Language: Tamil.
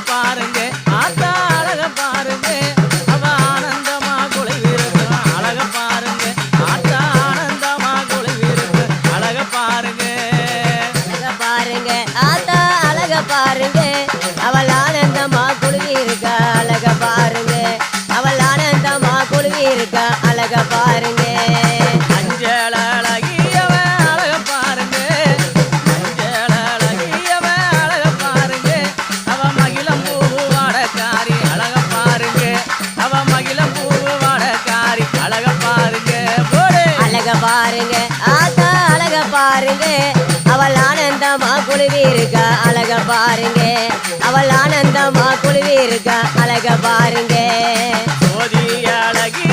பாருங்க ஆத்தா அழக பாருங்க அவ ஆனந்தமா குளிவிருக்கு அழக பாருங்க ஆத்தா ஆனந்தமா குளிவிருக்கு அழக பாருங்க பாருங்க ஆத்தா அழக பாருங்க அவள் ஆனந்தமா குழுவி இருக்கா அழக பாருங்க அவள் ஆனந்தமா குழுவி இருக்கா அழக பாருங்க அஞ்சல அழகியவ அழக பாருங்க அஞ்சல அழகியவ அழக பாருங்க அவ மகிழம் பூவு வாடக்காரி அழக பாருங்க அவ மகிழம் பூவு வாடக்காரி அழக பாருங்க போடு அழக பாருங்க ஆத்தா அழக பாருங்க அவள் ஆனந்தமா குழுவி இருக்கா அழக பாருங்க அவள் ஆனந்தமா குழுவி இருக்கா அழக பாருங்க சோதி அழகி